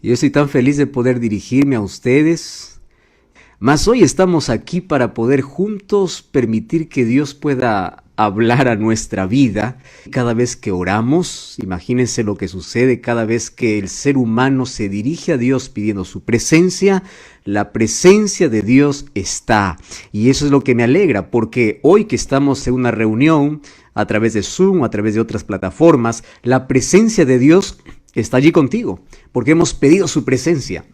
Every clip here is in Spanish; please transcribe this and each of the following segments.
Yo estoy tan feliz de poder dirigirme a ustedes. Mas hoy estamos aquí para poder juntos permitir que Dios pueda hablar a nuestra vida. Cada vez que oramos, imagínense lo que sucede cada vez que el ser humano se dirige a Dios pidiendo su presencia. La presencia de Dios está. Y eso es lo que me alegra, porque hoy que estamos en una reunión a través de Zoom o a través de otras plataformas, la presencia de Dios está allí contigo, porque hemos pedido su presencia.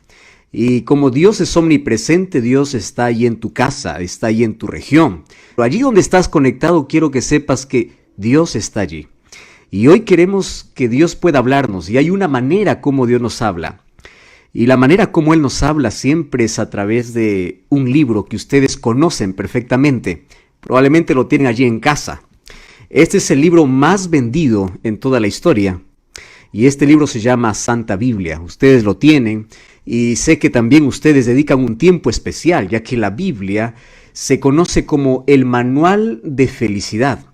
Y como Dios es omnipresente, Dios está ahí en tu casa, está ahí en tu región. Pero allí donde estás conectado, quiero que sepas que Dios está allí. Y hoy queremos que Dios pueda hablarnos, y hay una manera como Dios nos habla. Y la manera como Él nos habla siempre es a través de un libro que ustedes conocen perfectamente. Probablemente lo tienen allí en casa. Este es el libro más vendido en toda la historia. Y este libro se llama Santa Biblia. Ustedes lo tienen. Y sé que también ustedes dedican un tiempo especial, ya que la Biblia se conoce como el manual de felicidad.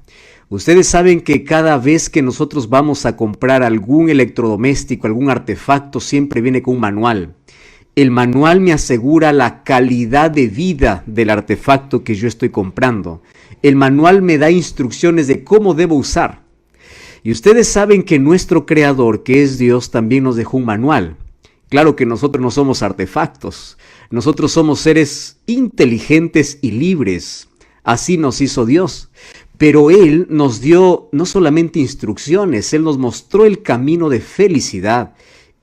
Ustedes saben que cada vez que nosotros vamos a comprar algún electrodoméstico, algún artefacto, siempre viene con un manual. El manual me asegura la calidad de vida del artefacto que yo estoy comprando. El manual me da instrucciones de cómo debo usar. Y ustedes saben que nuestro Creador, que es Dios, también nos dejó un manual. Claro que nosotros no somos artefactos, nosotros somos seres inteligentes y libres, así nos hizo Dios. Pero Él nos dio no solamente instrucciones, Él nos mostró el camino de felicidad,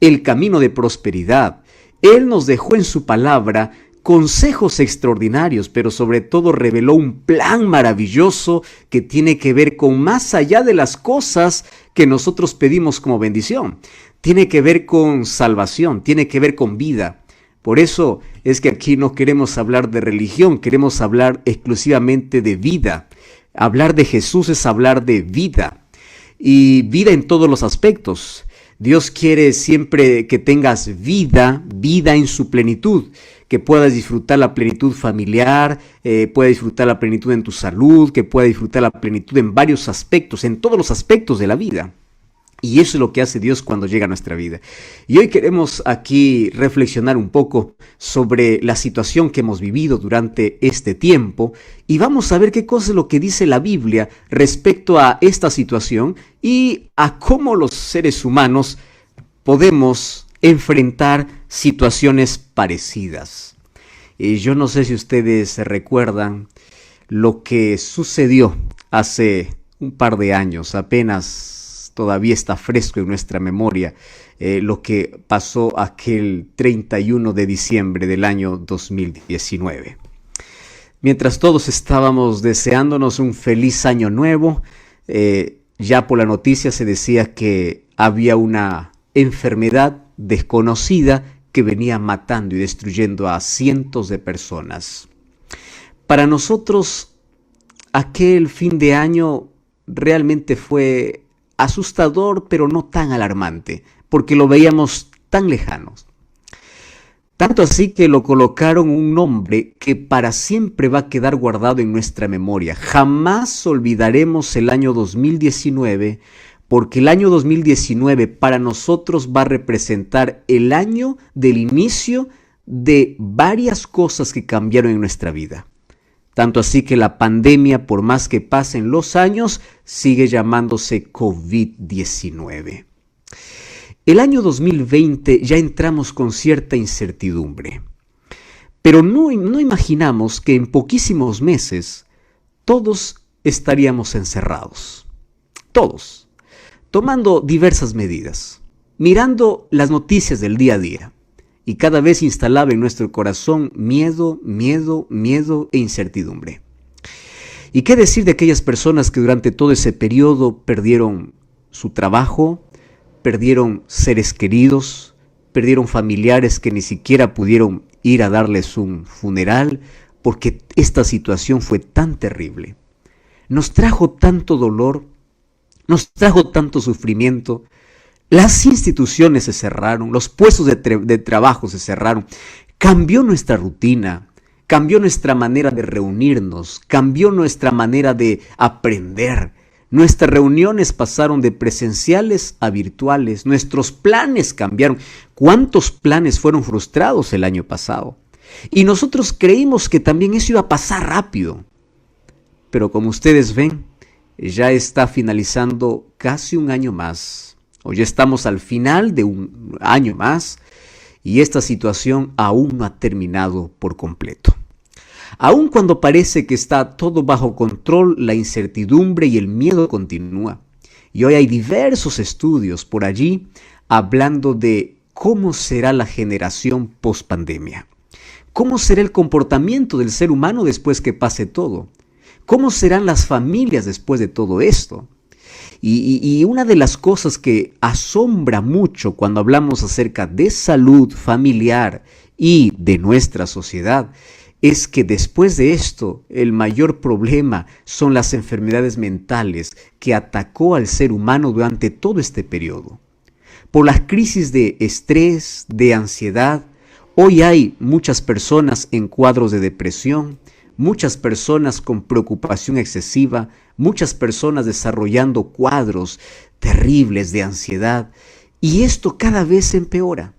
el camino de prosperidad. Él nos dejó en su palabra consejos extraordinarios, pero sobre todo reveló un plan maravilloso que tiene que ver con más allá de las cosas que nosotros pedimos como bendición. Tiene que ver con salvación, tiene que ver con vida. Por eso es que aquí no queremos hablar de religión, queremos hablar exclusivamente de vida. Hablar de Jesús es hablar de vida, y vida en todos los aspectos. Dios quiere siempre que tengas vida en su plenitud, que puedas disfrutar la plenitud familiar, puedas disfrutar la plenitud en tu salud, que puedas disfrutar la plenitud en varios aspectos, en todos los aspectos de la vida. Y eso es lo que hace Dios cuando llega a nuestra vida. Y hoy queremos aquí reflexionar un poco sobre la situación que hemos vivido durante este tiempo, y vamos a ver qué cosa es lo que dice la Biblia respecto a esta situación y a cómo los seres humanos podemos enfrentar situaciones parecidas. Yo no sé si ustedes recuerdan lo que sucedió hace un par de años, apenas todavía está fresco en nuestra memoria, lo que pasó aquel 31 de diciembre del año 2019. Mientras todos estábamos deseándonos un feliz año nuevo, ya por la noticia se decía que había una enfermedad desconocida que venía matando y destruyendo a cientos de personas. Para nosotros, aquel fin de año realmente fue asustador, pero no tan alarmante, porque lo veíamos tan lejanos. Tanto así que lo colocaron un nombre que para siempre va a quedar guardado en nuestra memoria. Jamás olvidaremos el año 2019, porque el año 2019 para nosotros va a representar el año del inicio de varias cosas que cambiaron en nuestra vida. Tanto así que la pandemia, por más que pasen los años, sigue llamándose COVID-19. El año 2020 ya entramos con cierta incertidumbre, pero no imaginamos que en poquísimos meses todos estaríamos encerrados. Todos, tomando diversas medidas, mirando las noticias del día a día. Y cada vez instalaba en nuestro corazón miedo e incertidumbre. ¿Y qué decir de aquellas personas que durante todo ese periodo perdieron su trabajo, perdieron seres queridos, perdieron familiares que ni siquiera pudieron ir a darles un funeral, porque esta situación fue tan terrible? Nos trajo tanto dolor, nos trajo tanto sufrimiento. Las instituciones se cerraron, los puestos de trabajo se cerraron, cambió nuestra rutina, cambió nuestra manera de reunirnos, cambió nuestra manera de aprender. Nuestras reuniones pasaron de presenciales a virtuales. Nuestros planes cambiaron. ¿Cuántos planes fueron frustrados el año pasado? Y nosotros creímos que también eso iba a pasar rápido. Pero como ustedes ven, ya está finalizando casi un año más. O ya estamos al final de un año más. Y esta situación aún no ha terminado por completo. Aun cuando parece que está todo bajo control, la incertidumbre y el miedo continúa. Y hoy hay diversos estudios por allí hablando de cómo será la generación post-pandemia. ¿Cómo será el comportamiento del ser humano después que pase todo? ¿Cómo serán las familias después de todo esto? Y una de las cosas que asombra mucho cuando hablamos acerca de salud familiar y de nuestra sociedad es que después de esto, el mayor problema son las enfermedades mentales que atacó al ser humano durante todo este periodo. Por las crisis de estrés, de ansiedad, hoy hay muchas personas en cuadros de depresión, muchas personas con preocupación excesiva, muchas personas desarrollando cuadros terribles de ansiedad, y esto cada vez empeora.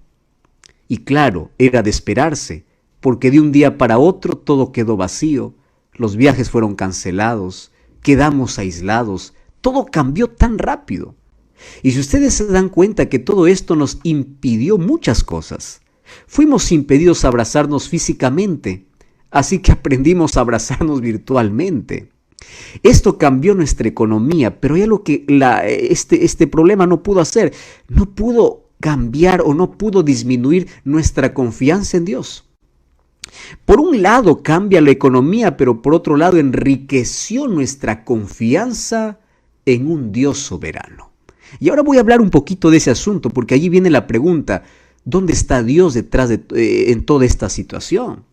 Y claro, era de esperarse, porque de un día para otro todo quedó vacío, los viajes fueron cancelados, quedamos aislados, todo cambió tan rápido. Y si ustedes se dan cuenta que todo esto nos impidió muchas cosas, fuimos impedidos a abrazarnos físicamente, así que aprendimos a abrazarnos virtualmente. Esto cambió nuestra economía, pero ya lo que este problema no pudo hacer, no pudo cambiar o no pudo disminuir nuestra confianza en Dios. Por un lado cambia la economía, pero por otro lado enriqueció nuestra confianza en un Dios soberano. Y ahora voy a hablar un poquito de ese asunto, porque allí viene la pregunta, ¿dónde está Dios detrás en toda esta situación?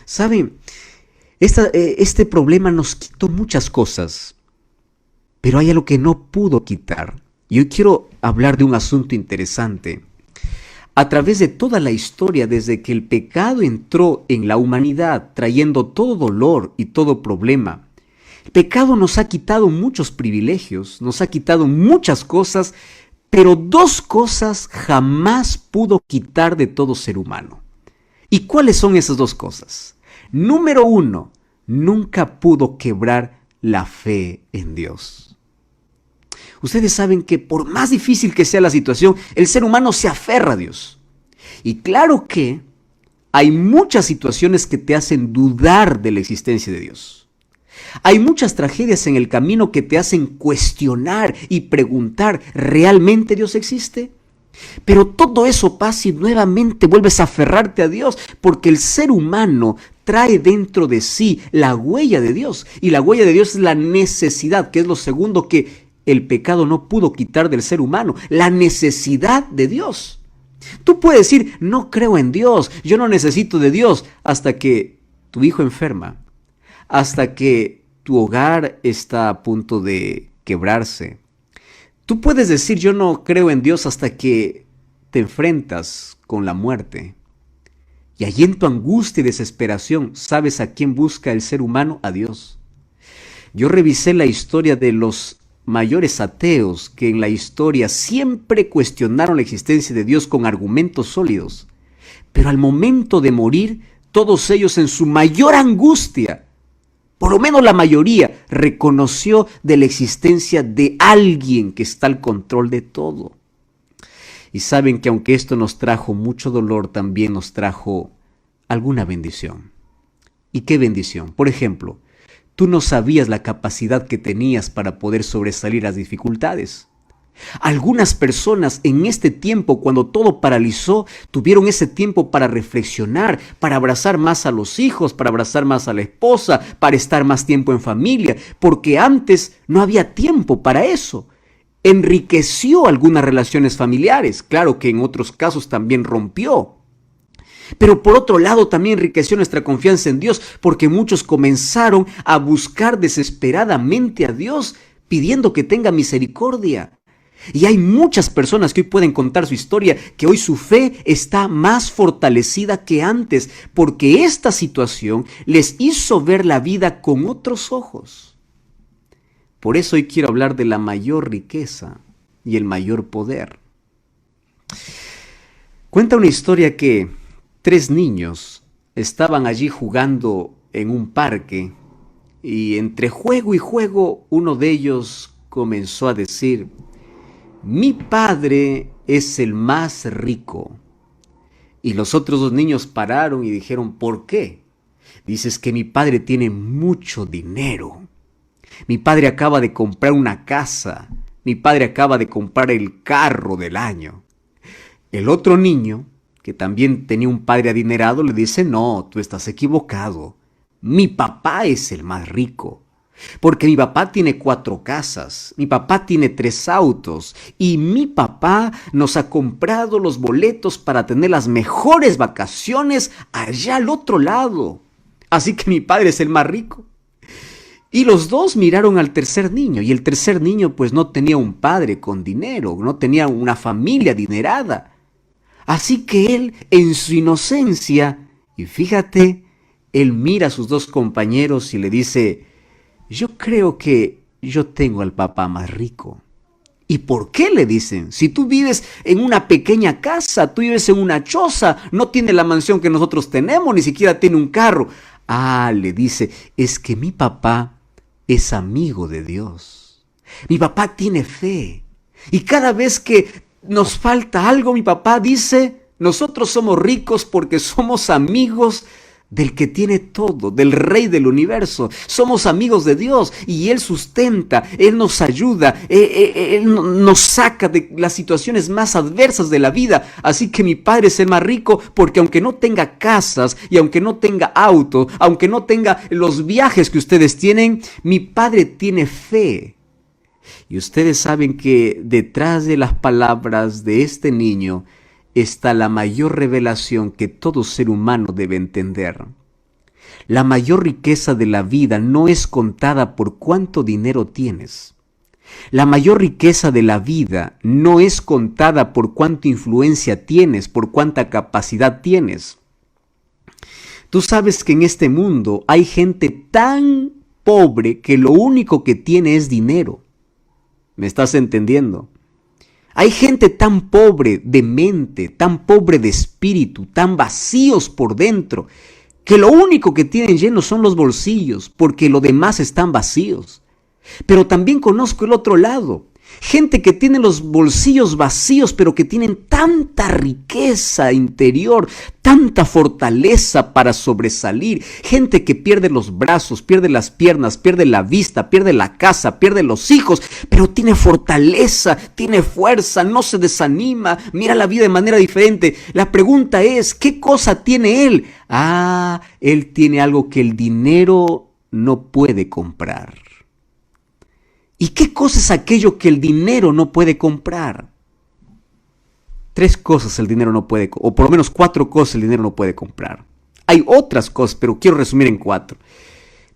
¿Saben? Este problema nos quitó muchas cosas, pero hay algo que no pudo quitar. Y hoy quiero hablar de un asunto interesante. A través de toda la historia, desde que el pecado entró en la humanidad, trayendo todo dolor y todo problema, el pecado nos ha quitado muchos privilegios, nos ha quitado muchas cosas, pero dos cosas jamás pudo quitar de todo ser humano. ¿Y cuáles son esas dos cosas? Número uno, nunca pudo quebrar la fe en Dios. Ustedes saben que por más difícil que sea la situación, el ser humano se aferra a Dios. Y claro que hay muchas situaciones que te hacen dudar de la existencia de Dios. Hay muchas tragedias en el camino que te hacen cuestionar y preguntar, ¿realmente Dios existe? Pero todo eso pasa y nuevamente vuelves a aferrarte a Dios, porque el ser humano trae dentro de sí la huella de Dios. Y la huella de Dios es la necesidad, que es lo segundo que el pecado no pudo quitar del ser humano, la necesidad de Dios. Tú puedes decir, no creo en Dios, yo no necesito de Dios, hasta que tu hijo enferma, hasta que tu hogar está a punto de quebrarse. Tú puedes decir, yo no creo en Dios hasta que te enfrentas con la muerte. Y allí en tu angustia y desesperación, ¿sabes a quién busca el ser humano? A Dios. Yo revisé la historia de los mayores ateos que en la historia siempre cuestionaron la existencia de Dios con argumentos sólidos. Pero al momento de morir, todos ellos en su mayor angustia, por lo menos la mayoría, reconoció de la existencia de alguien que está al control de todo. Y saben que aunque esto nos trajo mucho dolor, también nos trajo alguna bendición. ¿Y qué bendición? Por ejemplo, tú no sabías la capacidad que tenías para poder sobresalir las dificultades. Algunas personas en este tiempo, cuando todo paralizó, tuvieron ese tiempo para reflexionar, para abrazar más a los hijos, para abrazar más a la esposa, para estar más tiempo en familia, porque antes no había tiempo para eso. Enriqueció algunas relaciones familiares, claro que en otros casos también rompió. Pero por otro lado también enriqueció nuestra confianza en Dios, porque muchos comenzaron a buscar desesperadamente a Dios, pidiendo que tenga misericordia. Y hay muchas personas que hoy pueden contar su historia, que hoy su fe está más fortalecida que antes, porque esta situación les hizo ver la vida con otros ojos. Por eso hoy quiero hablar de la mayor riqueza y el mayor poder. Cuenta una historia que 3 niños estaban allí jugando en un parque y entre juego y juego uno de ellos comenzó a decir: mi padre es el más rico. Y los otros 2 niños pararon y dijeron: ¿por qué? Dices que mi padre tiene mucho dinero. Mi padre acaba de comprar una casa. Mi padre acaba de comprar el carro del año. El otro niño, que también tenía un padre adinerado, le dice: no, tú estás equivocado. Mi papá es el más rico. Porque mi papá tiene 4 casas, mi papá tiene 3 autos y mi papá nos ha comprado los boletos para tener las mejores vacaciones allá al otro lado. Así que mi padre es el más rico. Y los 2 miraron al tercer niño y el tercer niño pues no tenía un padre con dinero, no tenía una familia adinerada. Así que él en su inocencia, y fíjate, él mira a sus 2 compañeros y le dice: yo creo que yo tengo al papá más rico. ¿Y por qué? Le dicen. Si tú vives en una pequeña casa, tú vives en una choza, no tiene la mansión que nosotros tenemos, ni siquiera tiene un carro. Ah, le dice, es que mi papá es amigo de Dios. Mi papá tiene fe. Y cada vez que nos falta algo, mi papá dice: nosotros somos ricos porque somos amigos del que tiene todo, del Rey del universo. Somos amigos de Dios y Él sustenta, Él nos ayuda, Él nos saca de las situaciones más adversas de la vida. Así que mi padre es el más rico porque aunque no tenga casas y aunque no tenga auto, aunque no tenga los viajes que ustedes tienen, mi padre tiene fe. Y ustedes saben que detrás de las palabras de este niño está la mayor revelación que todo ser humano debe entender. La mayor riqueza de la vida no es contada por cuánto dinero tienes. La mayor riqueza de la vida no es contada por cuánta influencia tienes, por cuánta capacidad tienes. Tú sabes que en este mundo hay gente tan pobre que lo único que tiene es dinero. ¿Me estás entendiendo? Hay gente tan pobre de mente, tan pobre de espíritu, tan vacíos por dentro, que lo único que tienen llenos son los bolsillos, porque lo demás están vacíos. Pero también conozco el otro lado. Gente que tiene los bolsillos vacíos, pero que tienen tanta riqueza interior, tanta fortaleza para sobresalir. Gente que pierde los brazos, pierde las piernas, pierde la vista, pierde la casa, pierde los hijos, pero tiene fortaleza, tiene fuerza, no se desanima, mira la vida de manera diferente. La pregunta es, ¿qué cosa tiene él? Él tiene algo que el dinero no puede comprar. ¿Y qué cosa es aquello que el dinero no puede comprar? 3 cosas el dinero no puede, o por lo menos 4 cosas el dinero no puede comprar. Hay otras cosas, pero quiero resumir en 4.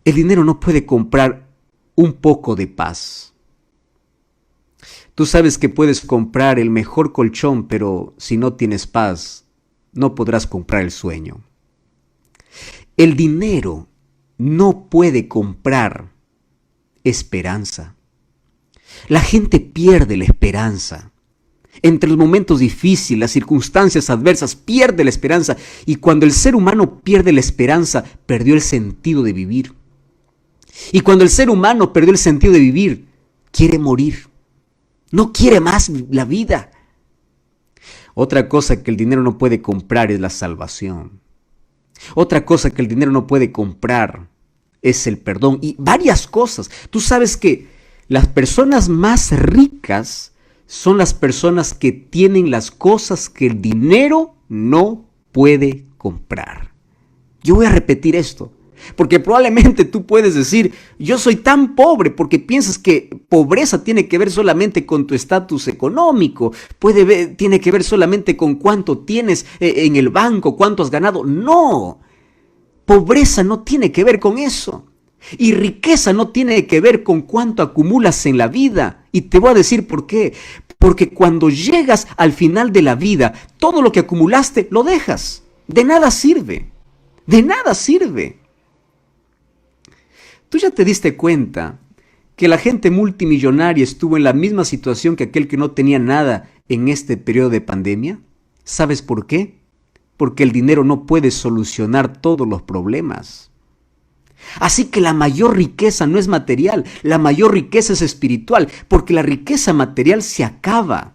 El dinero no puede comprar un poco de paz. Tú sabes que puedes comprar el mejor colchón, pero si no tienes paz, no podrás comprar el sueño. El dinero no puede comprar esperanza. La gente pierde la esperanza. Entre los momentos difíciles, las circunstancias adversas, pierde la esperanza. Y cuando el ser humano pierde la esperanza, perdió el sentido de vivir. Y cuando el ser humano perdió el sentido de vivir, quiere morir. No quiere más la vida. Otra cosa que el dinero no puede comprar es la salvación. Otra cosa que el dinero no puede comprar es el perdón. Y varias cosas. Tú sabes que las personas más ricas son las personas que tienen las cosas que el dinero no puede comprar. Yo voy a repetir esto, porque probablemente tú puedes decir: yo soy tan pobre, porque piensas que pobreza tiene que ver solamente con tu estatus económico, tiene que ver solamente con cuánto tienes en el banco, cuánto has ganado. No, pobreza no tiene que ver con eso. Y riqueza no tiene que ver con cuánto acumulas en la vida. Y te voy a decir por qué. Porque cuando llegas al final de la vida, todo lo que acumulaste lo dejas. De nada sirve. De nada sirve. Tú ya te diste cuenta que la gente multimillonaria estuvo en la misma situación que aquel que no tenía nada en este periodo de pandemia? ¿Sabes por qué? Porque el dinero no puede solucionar todos los problemas. Así que la mayor riqueza no es material, la mayor riqueza es espiritual, porque la riqueza material se acaba.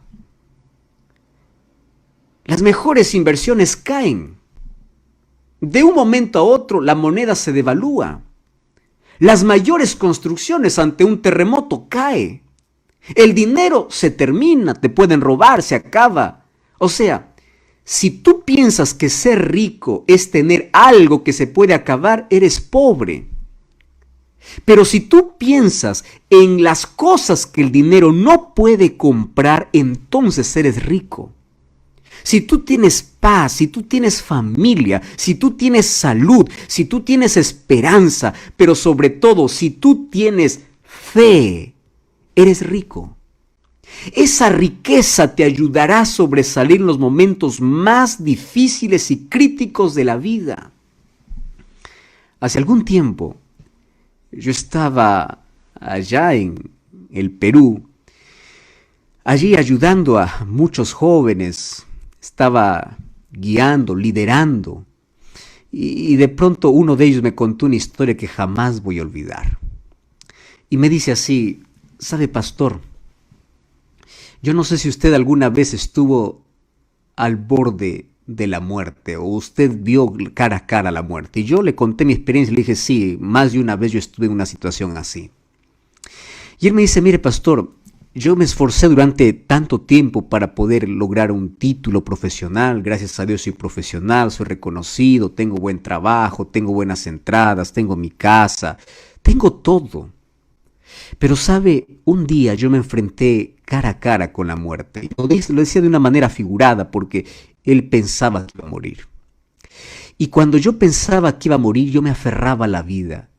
Las mejores inversiones caen. De un momento a otro la moneda se devalúa. Las mayores construcciones ante un terremoto caen. El dinero se termina, te pueden robar, se acaba. O sea, si tú piensas que ser rico es tener algo que se puede acabar, eres pobre. Pero si tú piensas en las cosas que el dinero no puede comprar, entonces eres rico. Si tú tienes paz, si tú tienes familia, si tú tienes salud, si tú tienes esperanza, pero sobre todo si tú tienes fe, eres rico. Esa riqueza te ayudará a sobresalir en los momentos más difíciles y críticos de la vida. Hace algún tiempo, yo estaba allá en el Perú, allí ayudando a muchos jóvenes. Estaba guiando, liderando, y de pronto uno de ellos me contó una historia que jamás voy a olvidar. Y me dice así: ¿sabe, pastor? Yo no sé si usted alguna vez estuvo al borde de la muerte o usted vio cara a cara la muerte. Y yo le conté mi experiencia y le dije: sí, más de una vez yo estuve en una situación así. Y él me dice: mire, pastor, yo me esforcé durante tanto tiempo para poder lograr un título profesional. Gracias a Dios soy profesional, soy reconocido, tengo buen trabajo, tengo buenas entradas, tengo mi casa, tengo todo. Pero sabe, un día yo me enfrenté cara a cara con la muerte. Lo decía de una manera figurada porque él pensaba que iba a morir. Y cuando yo pensaba que iba a morir, yo me aferraba a la vida.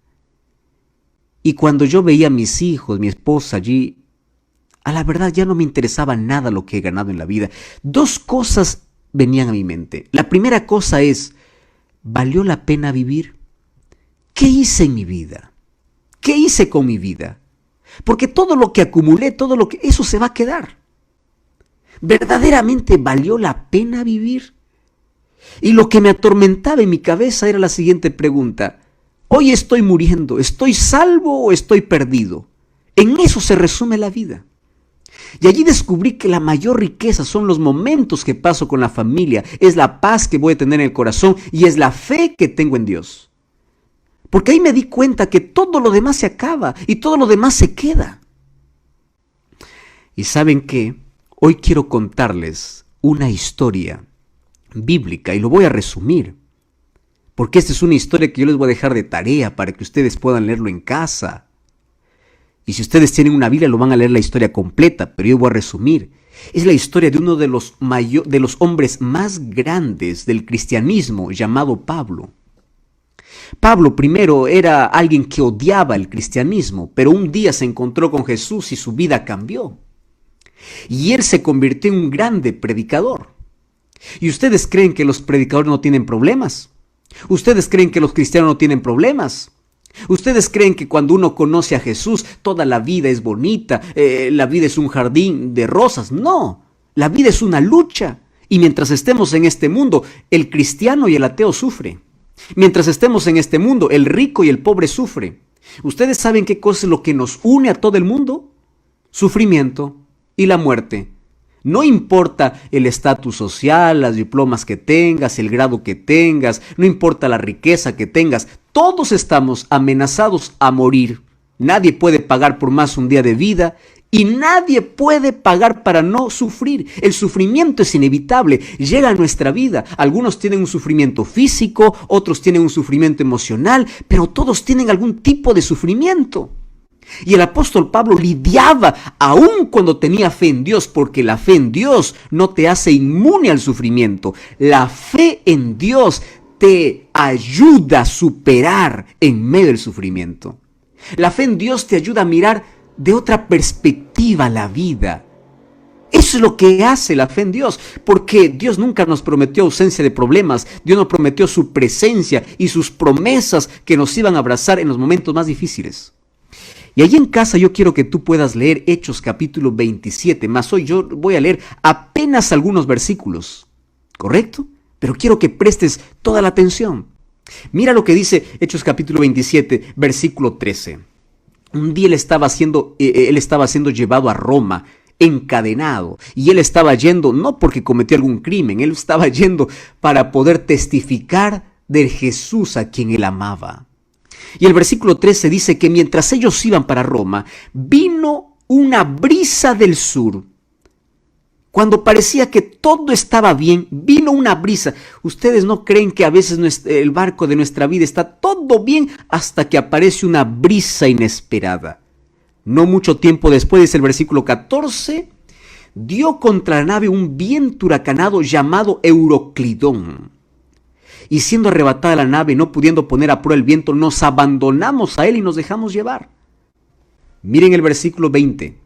Y cuando yo veía a mis hijos, mi esposa allí, a la verdad ya no me interesaba nada lo que he ganado en la vida. Dos cosas venían a mi mente. La primera cosa es: ¿valió la pena vivir? ¿Qué hice en mi vida? ¿Qué hice con mi vida? Porque todo lo que acumulé, eso se va a quedar. ¿Verdaderamente valió la pena vivir? Y lo que me atormentaba en mi cabeza era la siguiente pregunta: hoy estoy muriendo, ¿estoy salvo o estoy perdido? En eso se resume la vida. Y allí descubrí que la mayor riqueza son los momentos que paso con la familia, es la paz que voy a tener en el corazón y es la fe que tengo en Dios. Porque ahí me di cuenta que todo lo demás se acaba y todo lo demás se queda. ¿Y saben qué? Hoy quiero contarles una historia bíblica y lo voy a resumir. Porque esta es una historia que yo les voy a dejar de tarea para que ustedes puedan leerlo en casa. Y si ustedes tienen una Biblia, lo van a leer la historia completa, pero yo voy a resumir. Es la historia de uno de los hombres más grandes del cristianismo, llamado Pablo. Pablo primero era alguien que odiaba el cristianismo, pero un día se encontró con Jesús y su vida cambió. Y él se convirtió en un grande predicador. ¿Y ustedes creen que los predicadores no tienen problemas? ¿Ustedes creen que los cristianos no tienen problemas? ¿Ustedes creen que cuando uno conoce a Jesús toda la vida es bonita, la vida es un jardín de rosas? No, la vida es una lucha. Y mientras estemos en este mundo, el cristiano y el ateo sufren. Mientras estemos en este mundo, el rico y el pobre sufren. ¿Ustedes saben qué cosa es lo que nos une a todo el mundo? Sufrimiento y la muerte. No importa el estatus social, las diplomas que tengas, el grado que tengas, no importa la riqueza que tengas, todos estamos amenazados a morir. Nadie puede pagar por más un día de vida y nadie puede pagar para no sufrir. El sufrimiento es inevitable, llega a nuestra vida. Algunos tienen un sufrimiento físico, otros tienen un sufrimiento emocional, pero todos tienen algún tipo de sufrimiento. Y el apóstol Pablo lidiaba aún cuando tenía fe en Dios, porque la fe en Dios no te hace inmune al sufrimiento. La fe en Dios te ayuda a superar en medio del sufrimiento. La fe en Dios te ayuda a mirar de otra perspectiva la vida. Eso es lo que hace la fe en Dios, porque Dios nunca nos prometió ausencia de problemas. Dios nos prometió su presencia y sus promesas que nos iban a abrazar en los momentos más difíciles. Y allí en casa yo quiero que tú puedas leer Hechos capítulo 27, más hoy yo voy a leer apenas algunos versículos, ¿correcto? Pero quiero que prestes toda la atención. Mira lo que dice Hechos capítulo 27, versículo 13. Un día él estaba siendo llevado a Roma, encadenado, y él estaba yendo no porque cometió algún crimen, él estaba yendo para poder testificar de Jesús a quien él amaba. Y el versículo 13 dice que mientras ellos iban para Roma, vino una brisa del sur. Cuando parecía que todo estaba bien, vino una brisa. Ustedes no creen que a veces el barco de nuestra vida está todo bien hasta que aparece una brisa inesperada. No mucho tiempo después, dice el versículo 14, dio contra la nave un viento huracanado llamado Euroclidón. Y siendo arrebatada la nave, no pudiendo poner a prueba el viento, nos abandonamos a él y nos dejamos llevar. Miren el versículo 20.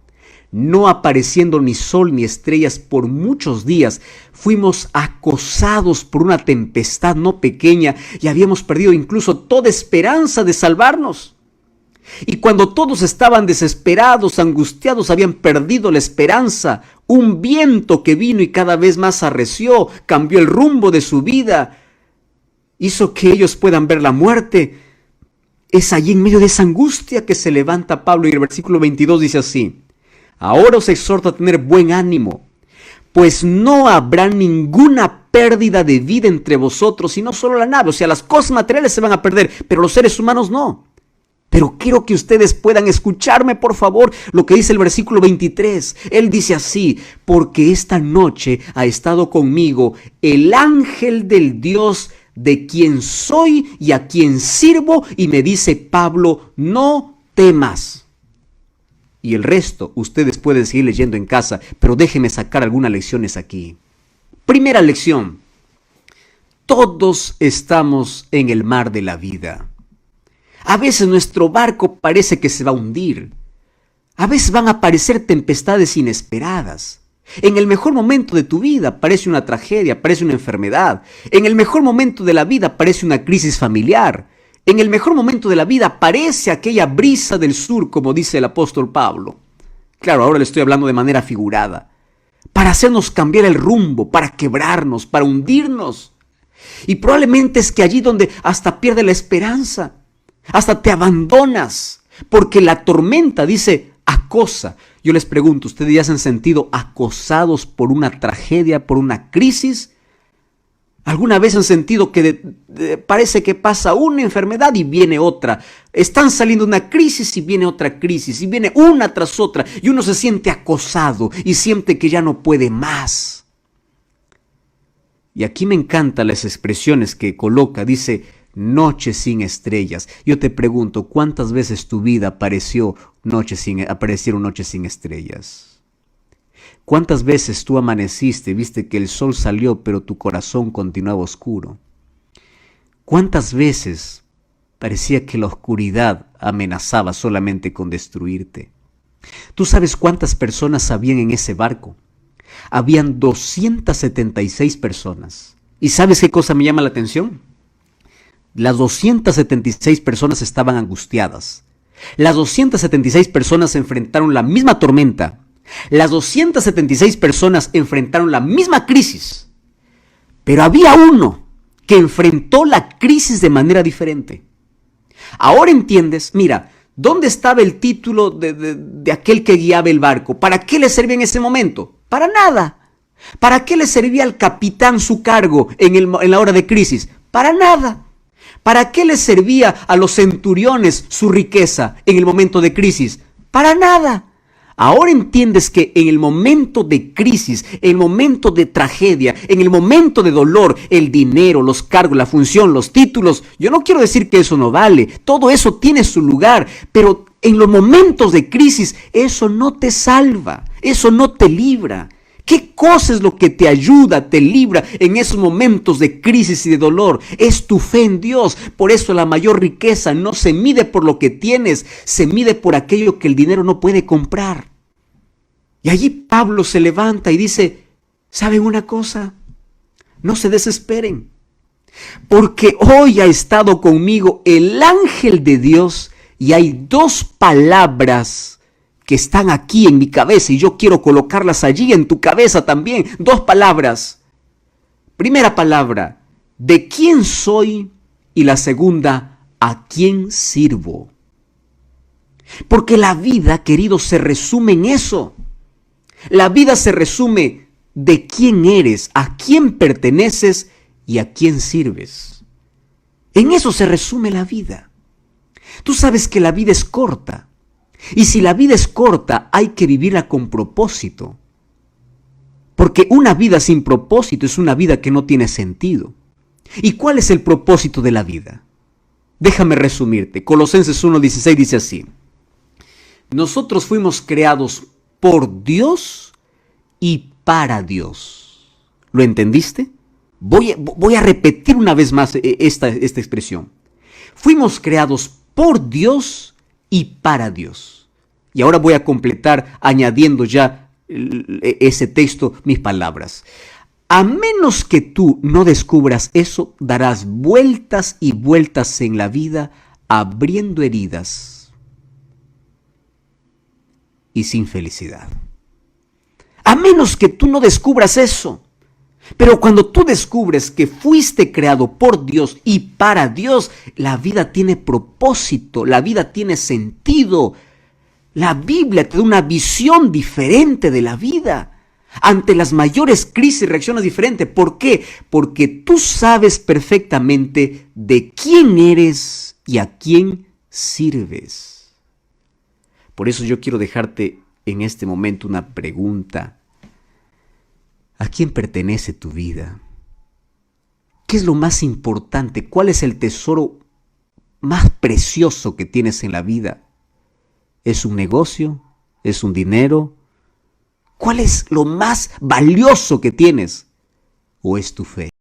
No apareciendo ni sol ni estrellas por muchos días, fuimos acosados por una tempestad no pequeña y habíamos perdido incluso toda esperanza de salvarnos. Y cuando todos estaban desesperados, angustiados, habían perdido la esperanza, un viento que vino y cada vez más arreció, cambió el rumbo de su vida, hizo que ellos puedan ver la muerte. Es allí en medio de esa angustia que se levanta Pablo y el versículo 22 dice así: ahora os exhorto a tener buen ánimo, pues no habrá ninguna pérdida de vida entre vosotros, sino solo la nave. O sea, las cosas materiales se van a perder, pero los seres humanos no. Pero quiero que ustedes puedan escucharme, por favor, lo que dice el versículo 23. Él dice así: porque esta noche ha estado conmigo el ángel del Dios de quien soy y a quien sirvo, y me dice Pablo, no temas. Y el resto ustedes pueden seguir leyendo en casa, pero déjenme sacar algunas lecciones aquí. Primera lección: todos estamos en el mar de la vida. A veces nuestro barco parece que se va a hundir. A veces van a aparecer tempestades inesperadas. En el mejor momento de tu vida aparece una tragedia, aparece una enfermedad. En el mejor momento de la vida aparece una crisis familiar. En el mejor momento de la vida aparece aquella brisa del sur, como dice el apóstol Pablo. Claro, ahora le estoy hablando de manera figurada. Para hacernos cambiar el rumbo, para quebrarnos, para hundirnos. Y probablemente es que allí donde hasta pierde la esperanza, hasta te abandonas, porque la tormenta, dice, acosa. Yo les pregunto, ¿ustedes ya se han sentido acosados por una tragedia, por una crisis? ¿Alguna vez han sentido que parece que pasa una enfermedad y viene otra? Están saliendo de una crisis y viene otra crisis, y viene una tras otra, y uno se siente acosado y siente que ya no puede más. Y aquí me encantan las expresiones que coloca, dice, noche sin estrellas. Yo te pregunto, ¿cuántas veces tu vida aparecieron noches sin estrellas? ¿Cuántas veces tú amaneciste, viste que el sol salió, pero tu corazón continuaba oscuro? ¿Cuántas veces parecía que la oscuridad amenazaba solamente con destruirte? ¿Tú sabes cuántas personas habían en ese barco? Habían 276 personas. ¿Y sabes qué cosa me llama la atención? Las 276 personas estaban angustiadas. Las 276 personas enfrentaron la misma tormenta. Las 276 personas enfrentaron la misma crisis. Pero había uno que enfrentó la crisis de manera diferente. Ahora entiendes, mira, ¿dónde estaba el título de aquel que guiaba el barco? ¿Para qué le servía en ese momento? Para nada. ¿Para qué le servía al capitán su cargo en la hora de crisis? Para nada. ¿Para qué le servía a los centuriones su riqueza en el momento de crisis? Para nada. Ahora entiendes que en el momento de crisis, en el momento de tragedia, en el momento de dolor, el dinero, los cargos, la función, los títulos, yo no quiero decir que eso no vale, todo eso tiene su lugar, pero en los momentos de crisis eso no te salva, eso no te libra. ¿Qué cosa es lo que te ayuda, te libra en esos momentos de crisis y de dolor? Es tu fe en Dios. Por eso la mayor riqueza no se mide por lo que tienes, se mide por aquello que el dinero no puede comprar. Y allí Pablo se levanta y dice, ¿saben una cosa? No se desesperen, porque hoy ha estado conmigo el ángel de Dios y hay dos palabras que están aquí en mi cabeza y yo quiero colocarlas allí en tu cabeza también. Dos palabras. Primera palabra, ¿de quién soy? Y la segunda, ¿a quién sirvo? Porque la vida, querido, se resume en eso. La vida se resume de quién eres, a quién perteneces y a quién sirves. En eso se resume la vida. Tú sabes que la vida es corta. Y si la vida es corta, hay que vivirla con propósito. Porque una vida sin propósito es una vida que no tiene sentido. ¿Y cuál es el propósito de la vida? Déjame resumirte. Colosenses 1:16 dice así: nosotros fuimos creados por Dios y para Dios. ¿Lo entendiste? Voy a repetir una vez más esta expresión. Fuimos creados por Dios y para Dios. Y ahora voy a completar añadiendo ya ese texto mis palabras. A menos que tú no descubras eso, darás vueltas y vueltas en la vida abriendo heridas y sin felicidad. A menos que tú no descubras eso. Pero cuando tú descubres que fuiste creado por Dios y para Dios, la vida tiene propósito, la vida tiene sentido. La Biblia te da una visión diferente de la vida. Ante las mayores crisis reaccionas diferente. ¿Por qué? Porque tú sabes perfectamente de quién eres y a quién sirves. Por eso yo quiero dejarte en este momento una pregunta. ¿A quién pertenece tu vida? ¿Qué es lo más importante? ¿Cuál es el tesoro más precioso que tienes en la vida? ¿Es un negocio? ¿Es un dinero? ¿Cuál es lo más valioso que tienes? ¿O es tu fe?